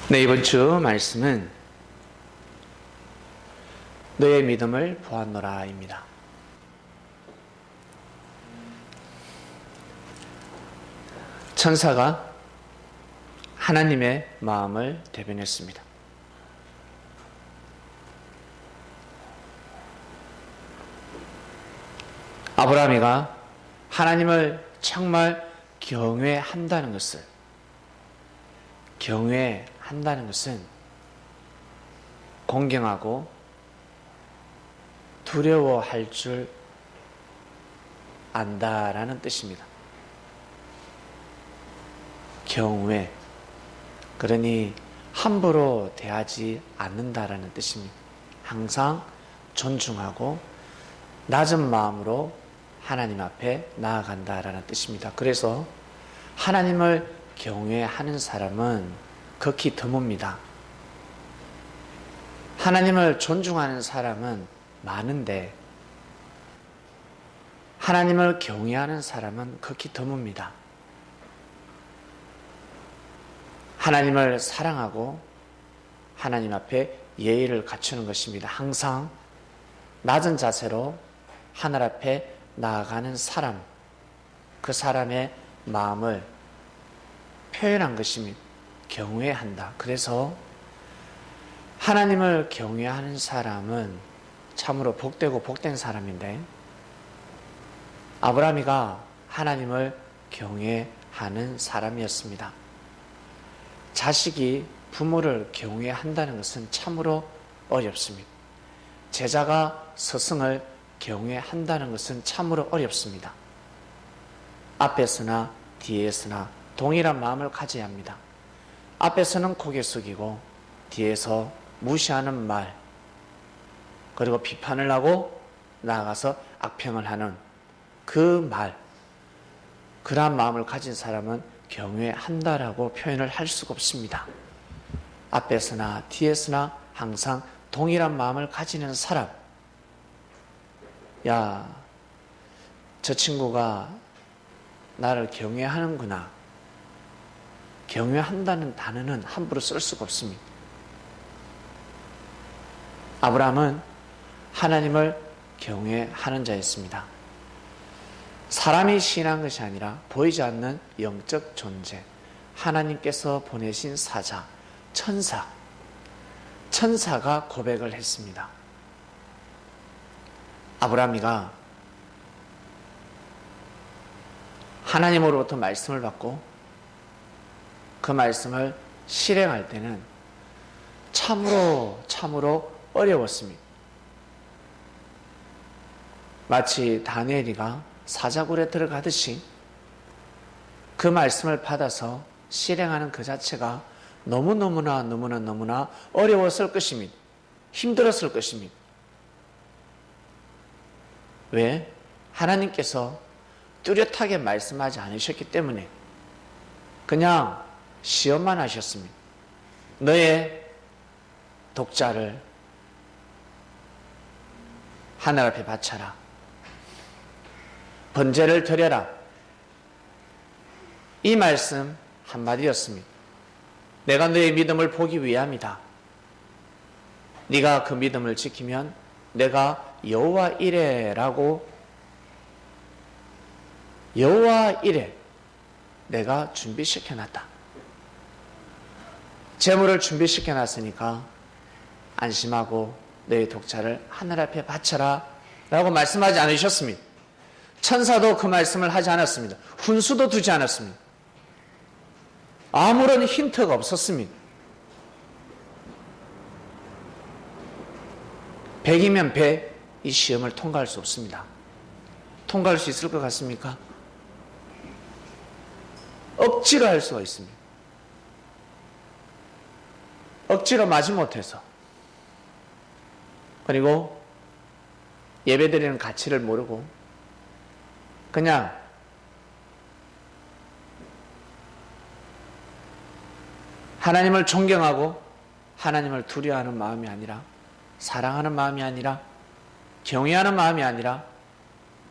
네, 이번 주 말씀은 너의 믿음을 보았노라입니다. 천사가 하나님의 마음을 대변했습니다. 아브라함이가 하나님을 정말 경외한다는 것은 공경하고 두려워할 줄 안다라는 뜻입니다. 경외, 그러니 함부로 대하지 않는다라는 뜻입니다. 항상 존중하고 낮은 마음으로 하나님 앞에 나아간다라는 뜻입니다. 그래서 하나님을 경외하는 사람은 극히 드뭅니다. 하나님을 존중하는 사람은 많은데 하나님을 경외하는 사람은 극히 드뭅니다. 하나님을 사랑하고 하나님 앞에 예의를 갖추는 것입니다. 항상 낮은 자세로 하늘 앞에 나아가는 사람, 그 사람의 마음을 표현한 것입니다. 경외한다. 그래서 하나님을 경외하는 사람은 참으로 복되고 복된 사람인데, 아브라함이가 하나님을 경외하는 사람이었습니다. 자식이 부모를 경외한다는 것은 참으로 어렵습니다. 제자가 스승을 경외한다는 것은 참으로 어렵습니다. 앞에서나 뒤에서나 동일한 마음을 가져야 합니다. 앞에서는 고개 숙이고 뒤에서 무시하는 말, 그리고 비판을 하고 나아가서 악평을 하는 그 말, 그러한 마음을 가진 사람은 경외한다라고 표현을 할 수가 없습니다. 앞에서나 뒤에서나 항상 동일한 마음을 가지는 사람, 야, 저 친구가 나를 경외하는구나. 경외한다는 단어는 함부로 쓸 수가 없습니다. 아브라함은 하나님을 경외하는 자였습니다. 사람이 시인한 것이 아니라 보이지 않는 영적 존재, 하나님께서 보내신 사자, 천사가 고백을 했습니다. 아브라함이가 하나님으로부터 말씀을 받고 그 말씀을 실행할 때는 참으로 어려웠습니다. 마치 다니엘이가 사자굴에 들어가듯이 그 말씀을 받아서 실행하는 그 자체가 너무나 어려웠을 것입니다. 힘들었을 것입니다. 왜? 하나님께서 뚜렷하게 말씀하지 않으셨기 때문에 그냥 시험만 하셨습니다. 너의 독자를 하늘 앞에 바쳐라. 번제를 드려라. 이 말씀 한마디였습니다. 내가 너의 믿음을 보기 위함이다. 네가 그 믿음을 지키면 내가 여호와 이레라고, 여호와 이레, 내가 준비시켜놨다. 재물을 준비시켜놨으니까 안심하고 너의 독자를 하늘 앞에 바쳐라 라고 말씀하지 않으셨습니다. 천사도 그 말씀을 하지 않았습니다. 훈수도 두지 않았습니다. 아무런 힌트가 없었습니다. 100이면 100, 이 시험을 통과할 수 없습니다. 통과할 수 있을 것 같습니까? 억지로 할 수가 있습니다. 억지로 마지못해서, 그리고 예배드리는 가치를 모르고 그냥 하나님을 존경하고 하나님을 두려워하는 마음이 아니라, 사랑하는 마음이 아니라, 경외하는 마음이 아니라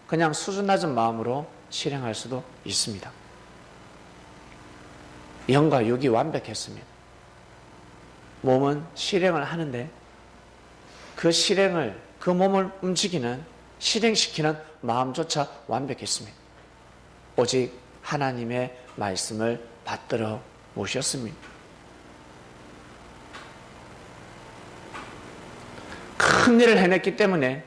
그냥 수준 낮은 마음으로 실행할 수도 있습니다. 영과 육이 완벽했습니다. 몸은 실행을 하는데 그 몸을 움직이는, 실행시키는 마음조차 완벽했습니다. 오직 하나님의 말씀을 받들어 모셨습니다. 큰 일을 해냈기 때문에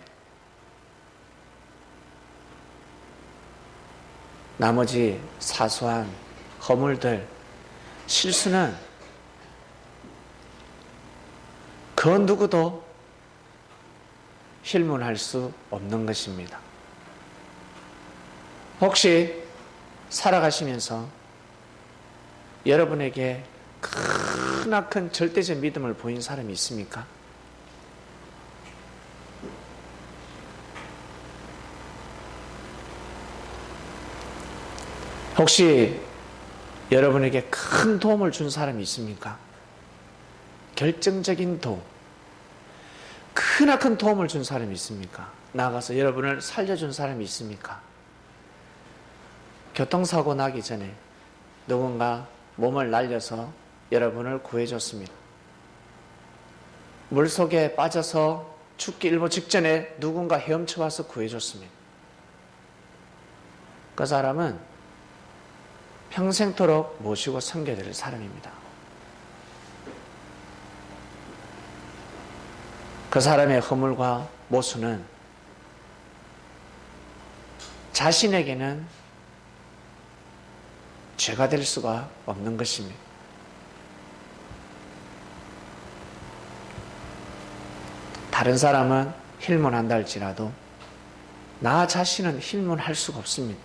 나머지 사소한 허물들, 실수는 그 누구도 힐문할 수 없는 것입니다. 혹시 살아가시면서 여러분에게 크나큰 절대적 믿음을 보인 사람이 있습니까? 혹시 여러분에게 큰 도움을 준 사람이 있습니까? 결정적인 도움, 크나큰 도움을 준 사람이 있습니까? 나아가서 여러분을 살려준 사람이 있습니까? 교통사고 나기 전에 누군가 몸을 날려서 여러분을 구해줬습니다. 물속에 빠져서 죽기 일보 직전에 누군가 헤엄쳐와서 구해줬습니다. 그 사람은 평생토록 모시고 섬겨야 될 사람입니다. 그 사람의 허물과 모순은 자신에게는 죄가 될 수가 없는 것입니다. 다른 사람은 힐문한다 할지라도 나 자신은 힐문할 수가 없습니다.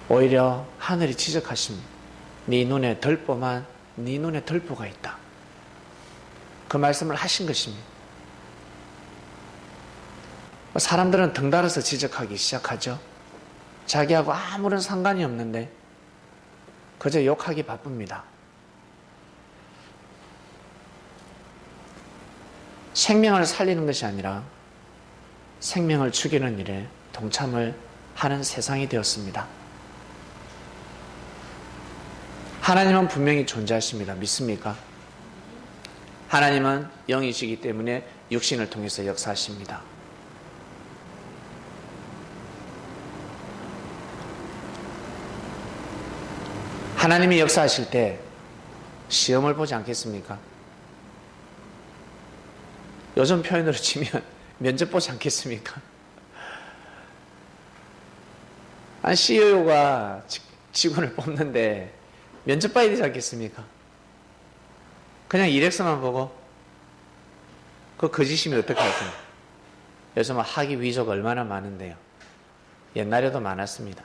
오히려 하늘이 지적하십니다. 네 눈에 덜보가 있다. 그 말씀을 하신 것입니다. 사람들은 덩달아서 지적하기 시작하죠. 자기하고 아무런 상관이 없는데 그저 욕하기 바쁩니다. 생명을 살리는 것이 아니라 생명을 죽이는 일에 동참을 하는 세상이 되었습니다. 하나님은 분명히 존재하십니다. 믿습니까? 하나님은 영이시기 때문에 육신을 통해서 역사하십니다. 하나님이 역사하실 때 시험을 보지 않겠습니까? 요즘 표현으로 치면 면접 보지 않겠습니까? CEO가 직원을 뽑는데 면접 봐야 되지 않겠습니까? 그냥 이력서만 보고 그 거짓이면 어떡할 거예요? 요즘은 학위 위조가 얼마나 많은데요. 옛날에도 많았습니다.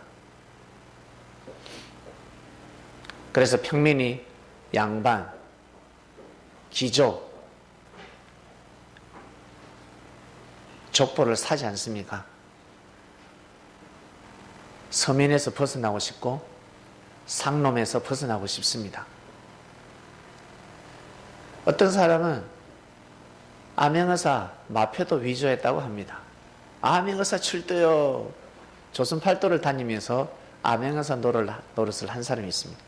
그래서 평민이 양반, 기조, 족보를 사지 않습니까? 서민에서 벗어나고 싶고 상놈에서 벗어나고 싶습니다. 어떤 사람은 암행어사 마표도 위조했다고 합니다. 암행어사 출두요. 조선 팔도를 다니면서 암행어사 노릇을 한 사람이 있습니다.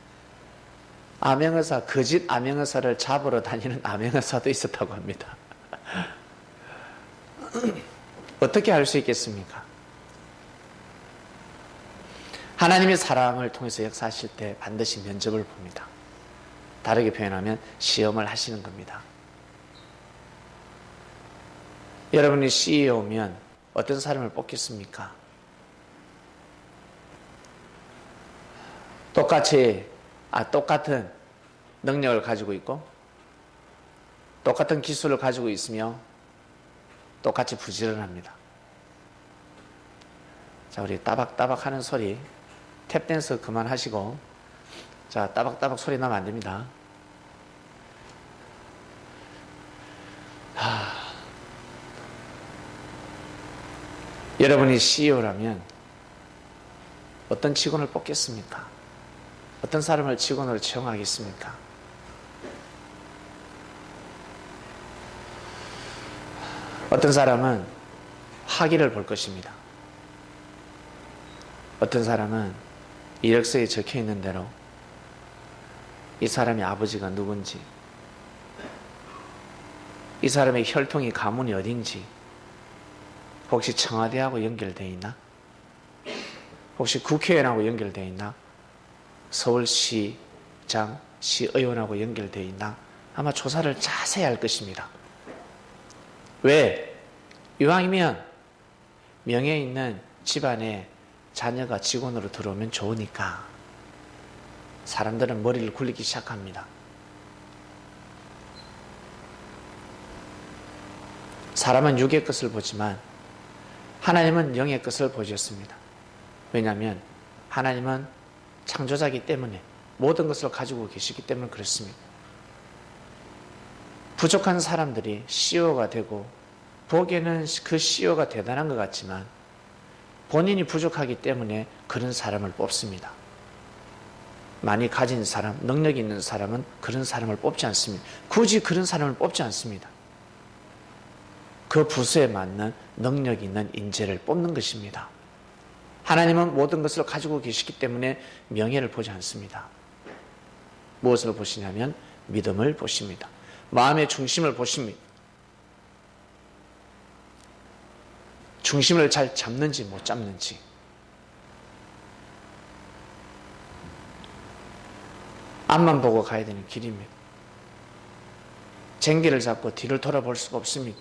암행어사, 거짓 암행어사를 잡으러 다니는 암행어사도 있었다고 합니다. 어떻게 할 수 있겠습니까? 하나님의 사랑을 통해서 역사하실 때 반드시 면접을 봅니다. 다르게 표현하면 시험을 하시는 겁니다. 여러분이 CEO면 어떤 사람을 뽑겠습니까? 똑같은 능력을 가지고 있고 똑같은 기술을 가지고 있으며 똑같이 부지런합니다. 자, 우리 따박따박 하는 소리 탭댄스 그만하시고 자, 따박따박 소리 나면 안 됩니다. 여러분이 CEO라면 어떤 직원을 뽑겠습니까? 어떤 사람을 직원으로 채용하겠습니까? 어떤 사람은 학위를 볼 것입니다. 어떤 사람은 이력서에 적혀 있는 대로 이 사람의 아버지가 누군지, 이 사람의 혈통이 가문이 어딘지, 혹시 청와대하고 연결되어 있나? 혹시 국회의원하고 연결되어 있나? 서울시장, 시의원하고 연결되어 있나? 아마 조사를 자세히 할 것입니다. 왜? 이왕이면 명예 있는 집안에 자녀가 직원으로 들어오면 좋으니까 사람들은 머리를 굴리기 시작합니다. 사람은 육의 것을 보지만 하나님은 영의 것을 보셨습니다. 왜냐하면 하나님은 창조자이기 때문에 모든 것을 가지고 계시기 때문에 그렇습니다. 부족한 사람들이 CEO가 되고 보기에는 그 CEO가 대단한 것 같지만 본인이 부족하기 때문에 그런 사람을 뽑습니다. 많이 가진 사람, 능력 있는 사람은 그런 사람을 뽑지 않습니다. 굳이 그런 사람을 뽑지 않습니다. 그 부서에 맞는 능력 있는 인재를 뽑는 것입니다. 하나님은 모든 것을 가지고 계시기 때문에 명예를 보지 않습니다. 무엇을 보시냐면 믿음을 보십니다. 마음의 중심을 보십니다. 중심을 잘 잡는지 못 잡는지. 앞만 보고 가야 되는 길입니다. 쟁기를 잡고 뒤를 돌아볼 수가 없습니다.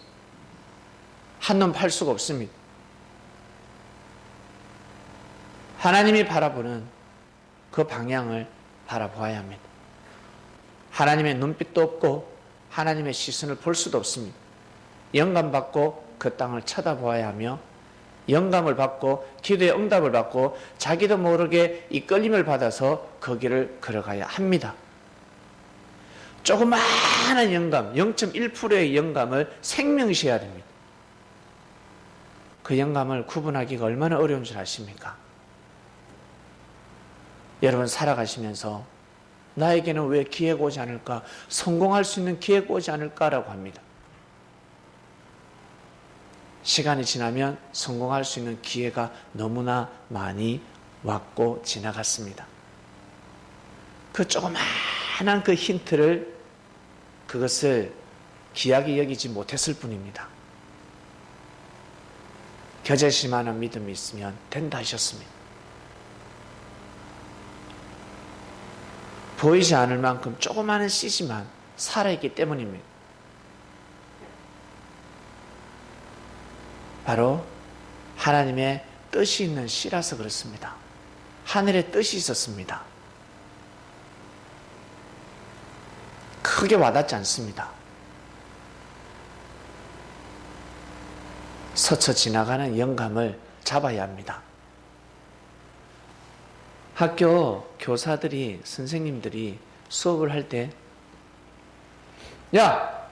한눈 팔 수가 없습니다. 하나님이 바라보는 그 방향을 바라보아야 합니다. 하나님의 눈빛도 없고 하나님의 시선을 볼 수도 없습니다. 영감받고 그 땅을 쳐다보아야 하며 영감을 받고 기도의 응답을 받고 자기도 모르게 이끌림을 받아서 그 길을 걸어가야 합니다. 조그마한 영감, 0.1%의 영감을 생명시해야 됩니다. 그 영감을 구분하기가 얼마나 어려운 줄 아십니까? 여러분 살아가시면서 나에게는 왜 기회가 오지 않을까? 성공할 수 있는 기회가 오지 않을까라고 합니다. 시간이 지나면 성공할 수 있는 기회가 너무나 많이 왔고 지나갔습니다. 그 조그마한 그 힌트를 그것을 귀하게 여기지 못했을 뿐입니다. 겨자씨만한 믿음이 있으면 된다 하셨습니다. 보이지 않을 만큼 조그마한 씨지만 살아있기 때문입니다. 바로 하나님의 뜻이 있는 씨라서 그렇습니다. 하늘의 뜻이 있었습니다. 크게 와닿지 않습니다. 스쳐 지나가는 영감을 잡아야 합니다. 학교 교사들이, 선생님들이 수업을 할 때, 야,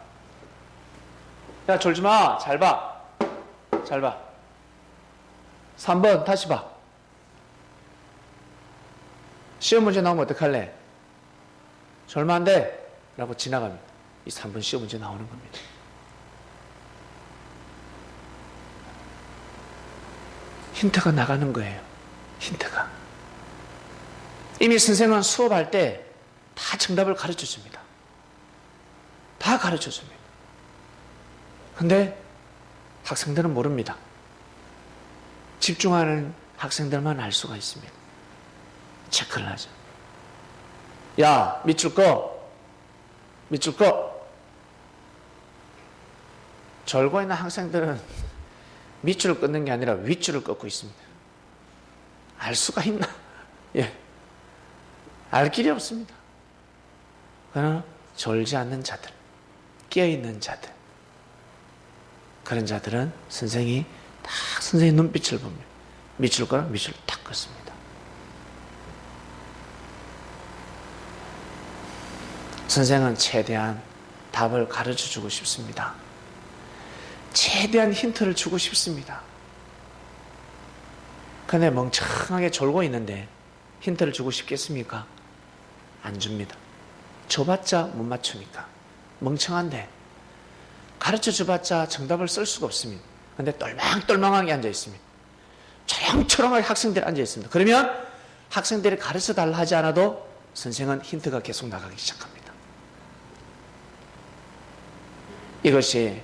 졸지 마. 잘 봐. 잘 봐. 3번 다시 봐. 시험 문제 나오면 어떡할래? 졸면 안 돼. 라고 지나갑니다. 이 3번 시험 문제 나오는 겁니다. 힌트가 나가는 거예요. 힌트가. 이미 선생은 수업할 때 다 정답을 가르쳐 줍니다. 다 가르쳐 줍니다. 근데 학생들은 모릅니다. 집중하는 학생들만 알 수가 있습니다. 체크를 하죠. 야, 밑줄 꺼. 밑줄 꺼. 졸고 있는 학생들은 밑줄을 끊는 게 아니라 윗줄을 꺾고 있습니다. 알 수가 있나? 예. 알 길이 없습니다. 그러나 졸지 않는 자들, 깨어있는 자들, 그런 자들은 선생이 딱 선생의 눈빛을 봅니다. 밑줄 꺼라? 밑줄을 딱 껐습니다. 선생은 최대한 답을 가르쳐 주고 싶습니다. 최대한 힌트를 주고 싶습니다. 근데 멍청하게 졸고 있는데 힌트를 주고 싶겠습니까? 안 줍니다. 줘봤자 못 맞추니까. 멍청한데 가르쳐 줘봤자 정답을 쓸 수가 없습니다. 근데 똘망똘망하게 앉아 있습니다. 초롱초롱하게 학생들이 앉아 있습니다. 그러면 학생들이 가르쳐 달라 하지 않아도 선생은 힌트가 계속 나가기 시작합니다. 이것이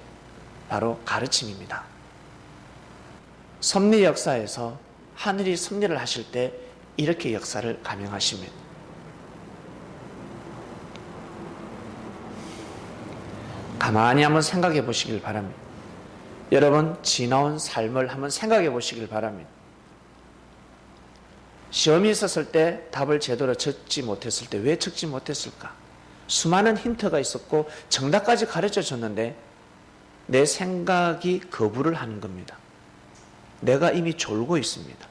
바로 가르침입니다. 섭리 역사에서 하늘이 섭리를 하실 때 이렇게 역사를 감행하십니다. 가만히 한번 생각해 보시길 바랍니다. 여러분 지나온 삶을 한번 생각해 보시길 바랍니다. 시험이 있었을 때 답을 제대로 적지 못했을 때 왜 적지 못했을까? 수많은 힌트가 있었고 정답까지 가르쳐 줬는데 내 생각이 거부를 하는 겁니다. 내가 이미 졸고 있습니다.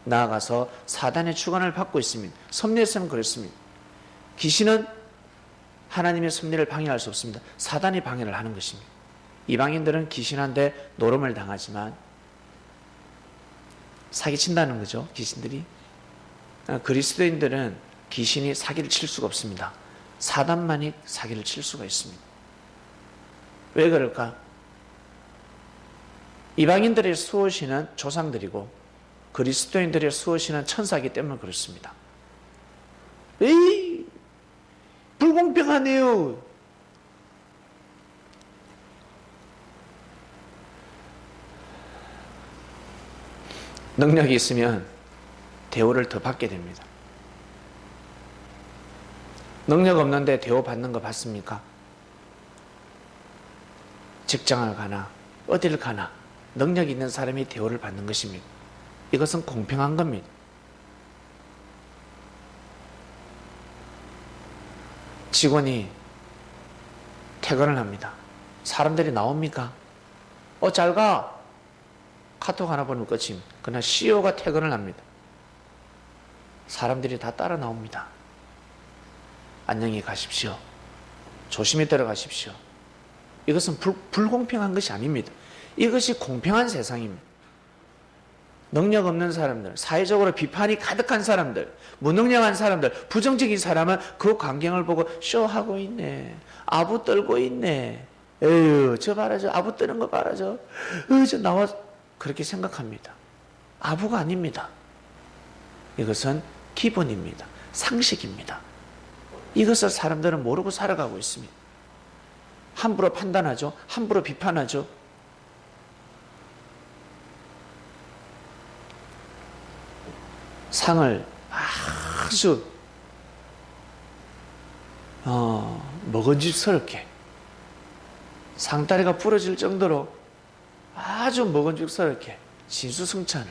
나아가서 사단의 주관을 받고 있습니다. 섭리에서는 그렇습니다. 귀신은 하나님의 섭리를 방해할 수 없습니다. 사단이 방해를 하는 것입니다. 이방인들은 귀신한테 노름을 당하지만 사기친다는 거죠. 귀신들이. 그리스도인들은 귀신이 사기를 칠 수가 없습니다. 사단만이 사기를 칠 수가 있습니다. 왜 그럴까? 이방인들의 수호신은 조상들이고 그리스도인들의 수호신은 천사이기 때문에 그렇습니다. 에이, 불공평하네요. 능력이 있으면 대우를 더 받게 됩니다. 능력 없는데 대우 받는 거 봤습니까? 직장을 가나 어디를 가나 능력 있는 사람이 대우를 받는 것입니다. 이것은 공평한 겁니다. 직원이 퇴근을 합니다. 사람들이 나옵니까? 잘 가. 카톡 하나 보내면 끝입니다. 그러나 CEO가 퇴근을 합니다. 사람들이 다 따라 나옵니다. 안녕히 가십시오. 조심히 들어가십시오. 이것은 불공평한 것이 아닙니다. 이것이 공평한 세상입니다. 능력 없는 사람들, 사회적으로 비판이 가득한 사람들, 무능력한 사람들, 부정적인 사람은 그 광경을 보고 쇼하고 있네. 아부 떨고 있네. 에휴, 저 봐라, 저 아부 뜨는 거 봐라, 저 나와. 그렇게 생각합니다. 아부가 아닙니다. 이것은 기본입니다. 상식입니다. 이것을 사람들은 모르고 살아가고 있습니다. 함부로 판단하죠. 함부로 비판하죠. 상을 아주 먹은집스럽게 상다리가 부러질 정도로 아주 먹은죽스럽게 진수성찬을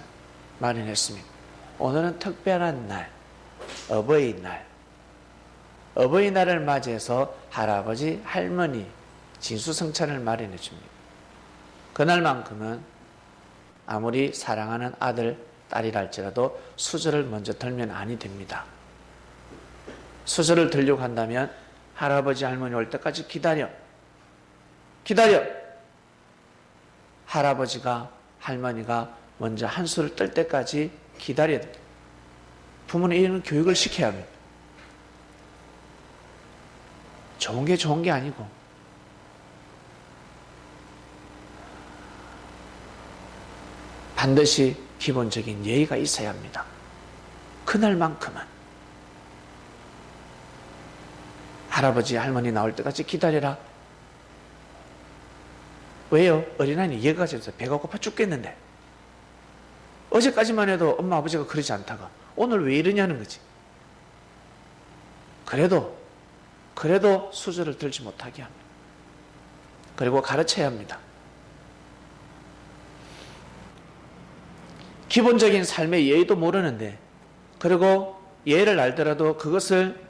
마련했습니다. 오늘은 특별한 날, 어버이날. 어버이날을 맞이해서 할아버지, 할머니 진수성찬을 마련해 줍니다. 그날만큼은 아무리 사랑하는 아들, 딸이라 할지라도 수저를 먼저 들면 아니 됩니다. 수저를 들려고 한다면 할아버지, 할머니 올 때까지 기다려. 할아버지가, 할머니가 먼저 한 수를 뜰 때까지 기다려야 됩니다. 부모는 이런 교육을 시켜야 합니다. 좋은 게 아니고 반드시 기본적인 예의가 있어야 합니다. 그날만큼은 할아버지, 할머니 나올 때까지 기다려라. 왜요? 어린아이는 이해가 가져서 배가 고파 죽겠는데 어제까지만 해도 엄마 아버지가 그러지 않다가 오늘 왜 이러냐는 거지. 그래도 수저를 들지 못하게 합니다. 그리고 가르쳐야 합니다. 기본적인 삶의 예의도 모르는데, 그리고 예의를 알더라도 그것을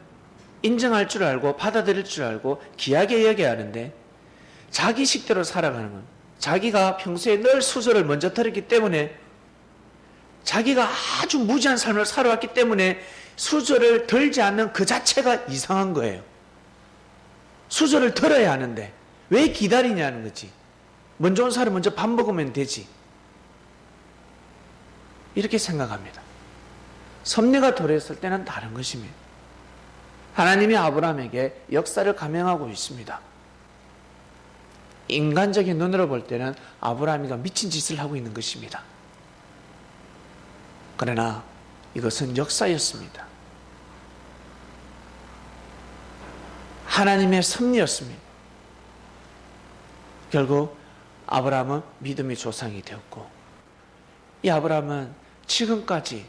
인정할 줄 알고 받아들일 줄 알고 귀하게 여겨야 하는데, 자기 식대로 살아가는 건 자기가 평소에 늘 수저를 먼저 들었기 때문에, 자기가 아주 무지한 삶을 살아왔기 때문에 수저를 들지 않는 그 자체가 이상한 거예요. 수저를 들어야 하는데 왜 기다리냐는 거지. 먼저 온 사람 먼저 밥 먹으면 되지. 이렇게 생각합니다. 섭리가 도래했을 때는 다른 것입니다. 하나님이 아브라함에게 역사를 감행하고 있습니다. 인간적인 눈으로 볼 때는 아브라함이가 미친 짓을 하고 있는 것입니다. 그러나 이것은 역사였습니다. 하나님의 섭리였습니다. 결국 아브라함은 믿음의 조상이 되었고, 이 아브라함은 지금까지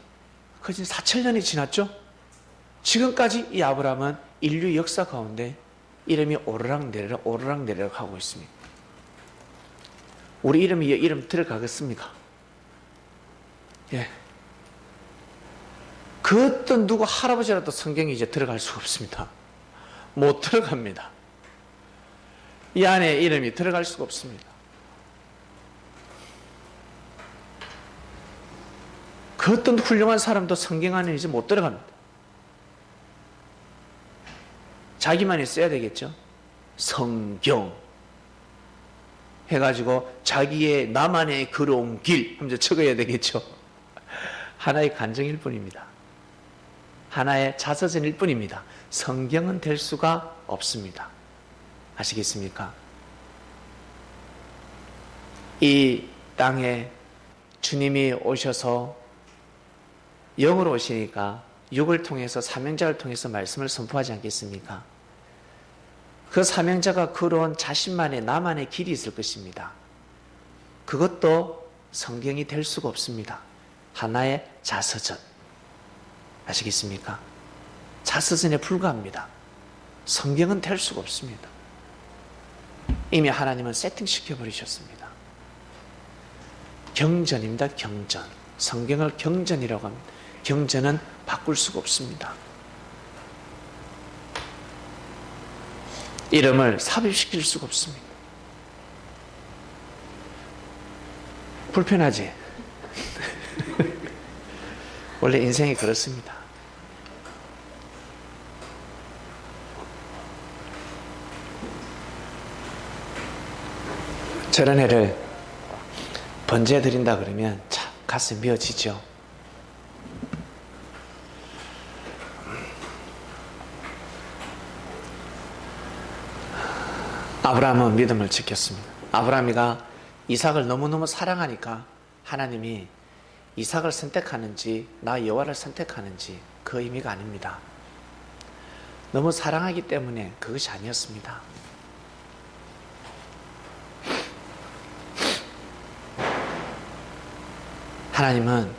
거진 4천년이 지났죠? 지금까지 이 아브라함은 인류 역사 가운데 이름이 오르락내리락 하고 있습니다. 우리 이름이 이름 들어가겠습니까? 예. 그 어떤 누구 할아버지라도 성경에 이제 들어갈 수가 없습니다. 못 들어갑니다. 이 안에 이름이 들어갈 수가 없습니다. 그 어떤 훌륭한 사람도 성경 안에 이제 못 들어갑니다. 자기만이 써야 되겠죠. 성경 해가지고 자기의 나만의 걸어온 길 하면서 적어야 되겠죠. 하나의 간증일 뿐입니다. 하나의 자서전일 뿐입니다. 성경은 될 수가 없습니다. 아시겠습니까? 이 땅에 주님이 오셔서 영으로 오시니까 육을 통해서 사명자를 통해서 말씀을 선포하지 않겠습니까? 그 사명자가 걸어온 자신만의 나만의 길이 있을 것입니다. 그것도 성경이 될 수가 없습니다. 하나의 자서전. 아시겠습니까? 자서전에 불과합니다. 성경은 될 수가 없습니다. 이미 하나님은 세팅시켜 버리셨습니다. 경전입니다. 경전. 성경을 경전이라고 합니다. 경전은 바꿀 수가 없습니다. 이름을 삽입시킬 수가 없습니다. 불편하지? 원래 인생이 그렇습니다. 저런 애를 번제해드린다 그러면 참 가슴이 미어지죠. 아브라함은 믿음을 지켰습니다. 아브라함이가 이삭을 너무너무 사랑하니까 하나님이 이삭을 선택하는지 나 여호와를 선택하는지 그 의미가 아닙니다. 너무 사랑하기 때문에 그것이 아니었습니다. 하나님은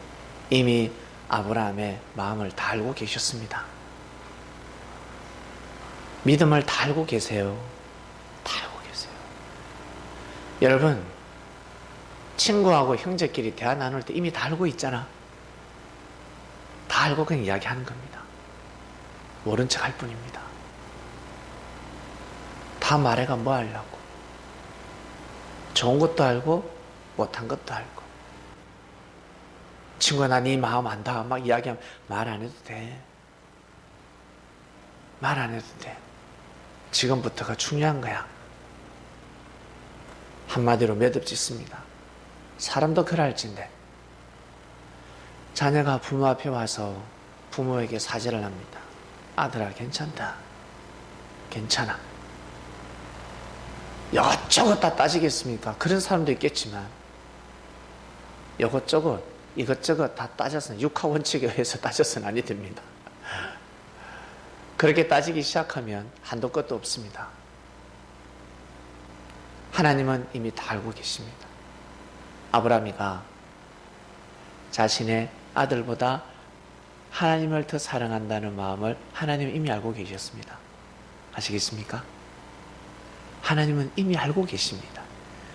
이미 아브라함의 마음을 다 알고 계셨습니다. 믿음을 다 알고 계세요. 다 알고 계세요. 여러분, 친구하고 형제끼리 대화 나눌 때 이미 다 알고 있잖아. 다 알고 그냥 이야기하는 겁니다. 모른 척 할 뿐입니다. 다 말해가 뭐 하려고. 좋은 것도 알고 못한 것도 알고. 친구가 나 네 마음 안다 막 이야기하면 말 안 해도 돼. 말 안 해도 돼. 지금부터가 중요한 거야. 한마디로 매듭짓습니다. 사람도 그럴진데 자녀가 부모 앞에 와서 부모에게 사죄를 합니다. 아들아 괜찮다. 괜찮아. 이것저것 다 따지겠습니까? 그런 사람도 있겠지만 이것저것 다 따져서는 육하 원칙에 의해서 따져서는 아니 됩니다. 그렇게 따지기 시작하면 한도 끝도 없습니다. 하나님은 이미 다 알고 계십니다. 아브라함이가 자신의 아들보다 하나님을 더 사랑한다는 마음을 하나님은 이미 알고 계셨습니다. 아시겠습니까? 하나님은 이미 알고 계십니다.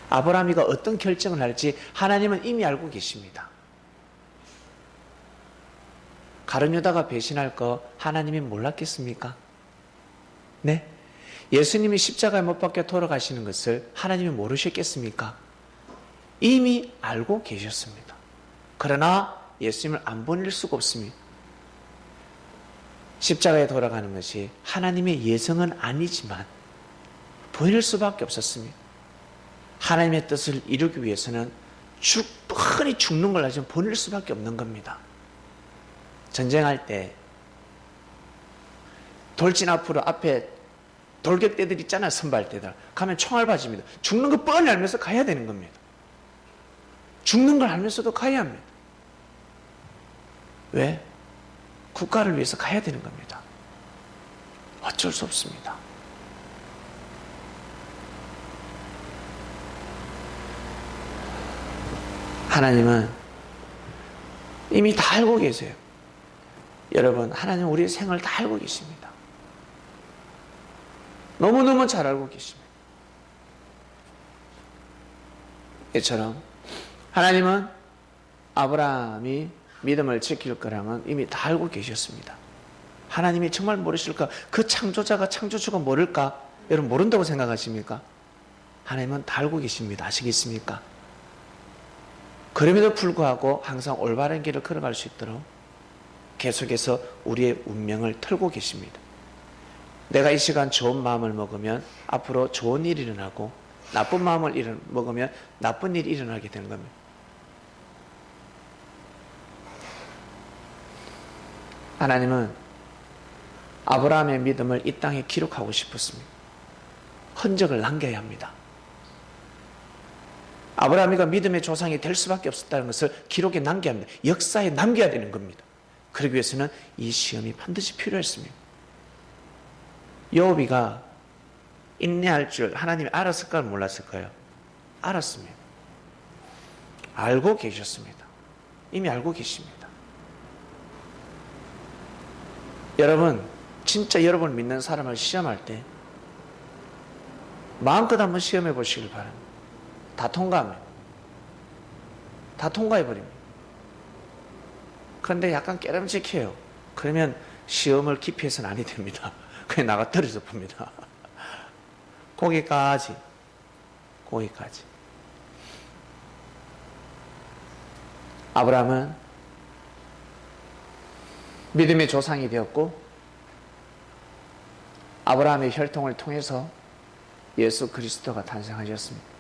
아브라함이가 어떤 결정을 할지 하나님은 이미 알고 계십니다. 가룟 유다가 배신할 거 하나님이 몰랐겠습니까? 네? 예수님이 십자가에 못 박혀 돌아가시는 것을 하나님이 모르셨겠습니까? 이미 알고 계셨습니다. 그러나 예수님을 안 보낼 수가 없습니다. 십자가에 돌아가는 것이 하나님의 예정은 아니지만 보낼 수밖에 없었습니다. 하나님의 뜻을 이루기 위해서는 뻔히 죽는 걸 알지만 보낼 수밖에 없는 겁니다. 전쟁할 때 돌진 앞으로 앞에 돌격대들 있잖아요. 선발대들 가면 총알 맞습니다. 죽는 거 뻔히 알면서 가야 되는 겁니다. 죽는 걸 알면서도 가야 합니다. 왜? 국가를 위해서 가야 되는 겁니다. 어쩔 수 없습니다. 하나님은 이미 다 알고 계세요. 여러분, 하나님 우리의 생을 다 알고 계십니다. 너무너무 잘 알고 계십니다. 이처럼 하나님은 아브라함이 믿음을 지킬 거랑은 이미 다 알고 계셨습니다. 하나님이 정말 모르실까? 그 창조자가 창조주가 모를까? 여러분 모른다고 생각하십니까? 하나님은 다 알고 계십니다. 아시겠습니까? 그럼에도 불구하고 항상 올바른 길을 걸어갈 수 있도록 계속해서 우리의 운명을 털고 계십니다. 내가 이 시간 좋은 마음을 먹으면 앞으로 좋은 일이 일어나고 나쁜 마음을 먹으면 나쁜 일이 일어나게 되는 겁니다. 하나님은 아브라함의 믿음을 이 땅에 기록하고 싶었습니다. 흔적을 남겨야 합니다. 아브라함이가 믿음의 조상이 될 수밖에 없었다는 것을 기록에 남겨야 합니다. 역사에 남겨야 되는 겁니다. 그러기 위해서는 이 시험이 반드시 필요했습니다. 요비가 인내할 줄 하나님이 알았을까요? 몰랐을까요? 알았습니다. 알고 계셨습니다. 이미 알고 계십니다. 여러분, 진짜 여러분 믿는 사람을 시험할 때 마음껏 한번 시험해 보시길 바랍니다. 다 통과합니다. 다 통과해버립니다. 그런데 약간 깨름직해요. 그러면 시험을 기피해서는 아니 됩니다. 그냥 나가 떨어져 봅니다. 거기까지. 아브라함은 믿음의 조상이 되었고 아브라함의 혈통을 통해서 예수 그리스도가 탄생하셨습니다.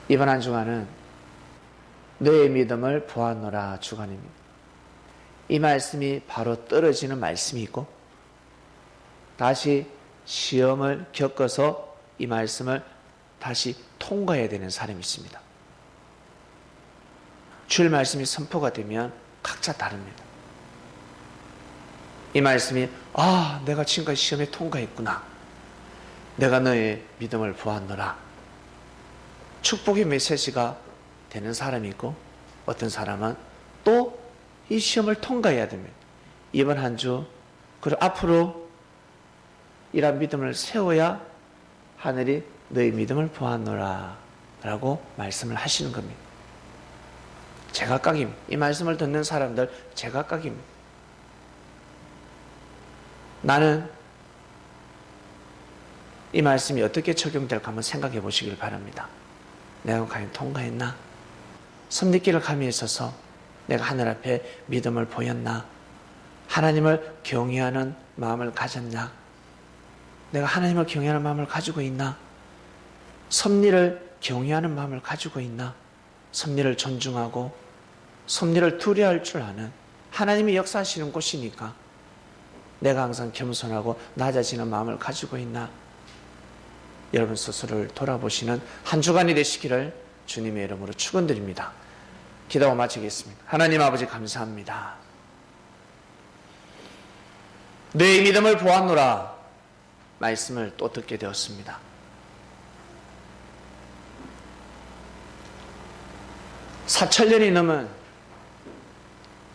이번 한 주간은 너의 믿음을 보았노라 주간입니다. 이 말씀이 바로 떨어지는 말씀이 있고 다시 시험을 겪어서 이 말씀을 다시 통과해야 되는 사람이 있습니다. 주일 말씀이 선포가 되면 각자 다릅니다. 이 말씀이 내가 지금까지 시험에 통과했구나. 내가 너의 믿음을 보았노라. 축복의 메시지가 되는 사람이 있고 어떤 사람은 또 이 시험을 통과해야 됩니다. 이번 한 주 그리고 앞으로 이런 믿음을 세워야 하늘이 너의 믿음을 보았노라 라고 말씀을 하시는 겁니다. 제각각입니다. 이 말씀을 듣는 사람들 제각각입니다. 나는 이 말씀이 어떻게 적용될까 한번 생각해 보시길 바랍니다. 내가 과연 통과했나? 섭리길을 감에 있어서 내가 하늘 앞에 믿음을 보였나? 하나님을 경외하는 마음을 가졌나? 내가 하나님을 경외하는 마음을 가지고 있나? 섭리를 경외하는 마음을 가지고 있나? 섭리를 존중하고 섭리를 두려워할 줄 아는 하나님이 역사하시는 곳이니까 내가 항상 겸손하고 낮아지는 마음을 가지고 있나? 여러분 스스로를 돌아보시는 한 주간이 되시기를 주님의 이름으로 축원드립니다. 기도하고 마치겠습니다. 하나님 아버지 감사합니다. 내 믿음을 보았노라 말씀을 또 듣게 되었습니다. 사천년이 넘은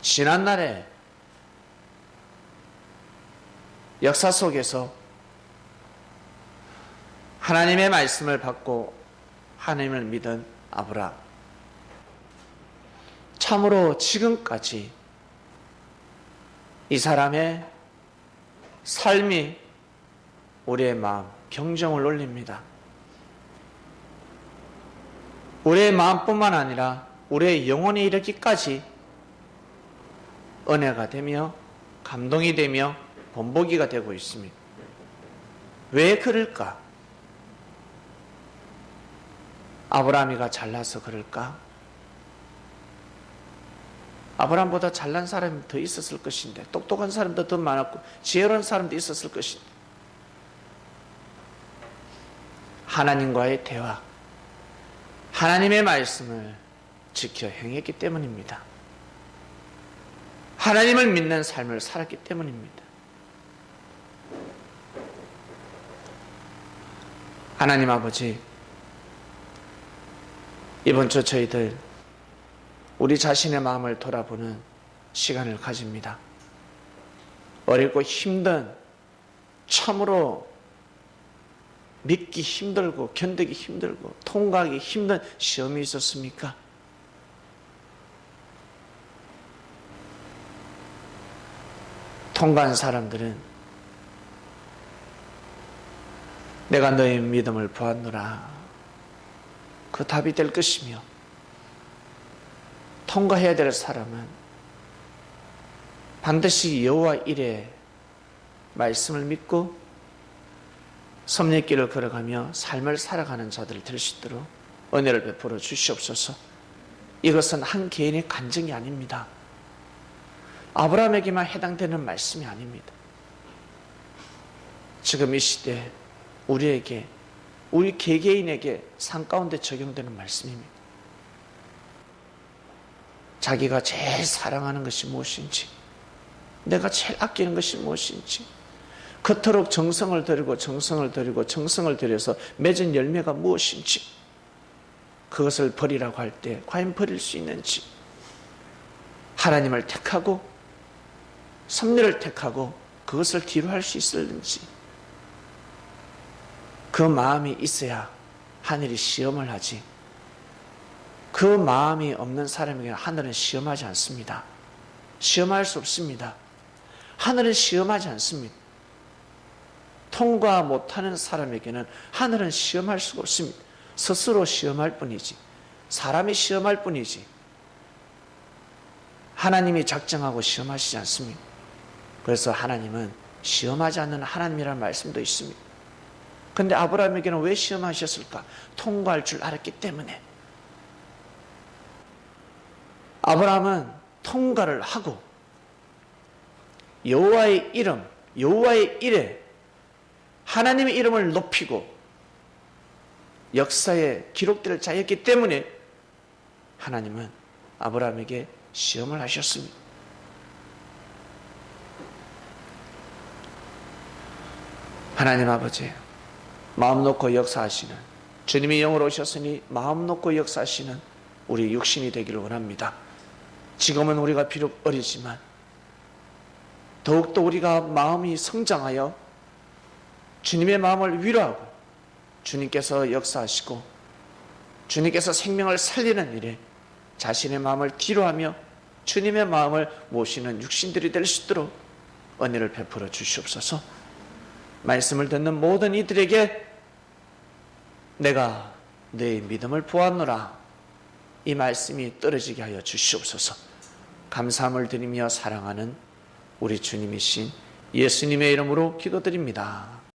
지난날의 역사 속에서 하나님의 말씀을 받고 하나님을 믿은 아브라함, 참으로 지금까지 이 사람의 삶이 우리의 마음 경정을 올립니다. 우리의 마음뿐만 아니라 우리의 영혼에 이르기까지 은혜가 되며 감동이 되며 본보기가 되고 있습니다. 왜 그럴까? 아브라함이가 잘나서 그럴까? 아브라함보다 잘난 사람이 더 있었을 것인데, 똑똑한 사람도 더 많았고 지혜로운 사람도 있었을 것인데, 하나님과의 대화, 하나님의 말씀을 지켜 행했기 때문입니다. 하나님을 믿는 삶을 살았기 때문입니다. 하나님 아버지, 이번 주 저희들 우리 자신의 마음을 돌아보는 시간을 가집니다. 어렵고 힘든, 참으로 믿기 힘들고 견디기 힘들고 통과하기 힘든 시험이 있었습니까? 통과한 사람들은 내가 너의 믿음을 보았노라, 그 답이 될 것이며, 통과해야 될 사람은 반드시 여호와 일에 말씀을 믿고 섭리의 길을 걸어가며 삶을 살아가는 자들이 될 수 있도록 은혜를 베풀어 주시옵소서. 이것은 한 개인의 간증이 아닙니다. 아브라함에게만 해당되는 말씀이 아닙니다. 지금 이 시대 우리에게, 우리 개개인에게 삶 가운데 적용되는 말씀입니다. 자기가 제일 사랑하는 것이 무엇인지, 내가 제일 아끼는 것이 무엇인지, 그토록 정성을 들이고 정성을 들여서 맺은 열매가 무엇인지, 그것을 버리라고 할 때 과연 버릴 수 있는지, 하나님을 택하고 섭리를 택하고 그것을 뒤로 할 수 있을는지, 그 마음이 있어야 하늘이 시험을 하지, 그 마음이 없는 사람에게는 하늘은 시험하지 않습니다. 시험할 수 없습니다. 하늘은 시험하지 않습니다. 통과 못하는 사람에게는 하늘은 시험할 수가 없습니다. 스스로 시험할 뿐이지, 사람이 시험할 뿐이지, 하나님이 작정하고 시험하시지 않습니다. 그래서 하나님은 시험하지 않는 하나님이라는 말씀도 있습니다. 그런데 아브라함에게는 왜 시험하셨을까? 통과할 줄 알았기 때문에. 아브라함은 통과를 하고 여호와의 이름, 여호와의 일에 하나님의 이름을 높이고 역사에 기록될 자였기 때문에 하나님은 아브라함에게 시험을 하셨습니다. 하나님 아버지, 마음 놓고 역사하시는, 주님이 영으로 오셨으니 마음 놓고 역사하시는 우리 육신이 되기를 원합니다. 지금은 우리가 비록 어리지만 더욱더 우리가 마음이 성장하여 주님의 마음을 위로하고 주님께서 역사하시고 주님께서 생명을 살리는 일에 자신의 마음을 뒤로하며 주님의 마음을 모시는 육신들이 될 수 있도록 은혜를 베풀어 주시옵소서. 말씀을 듣는 모든 이들에게 내가 내 믿음을 보았노라, 이 말씀이 떨어지게 하여 주시옵소서. 감사함을 드리며 사랑하는 우리 주님이신 예수님의 이름으로 기도드립니다.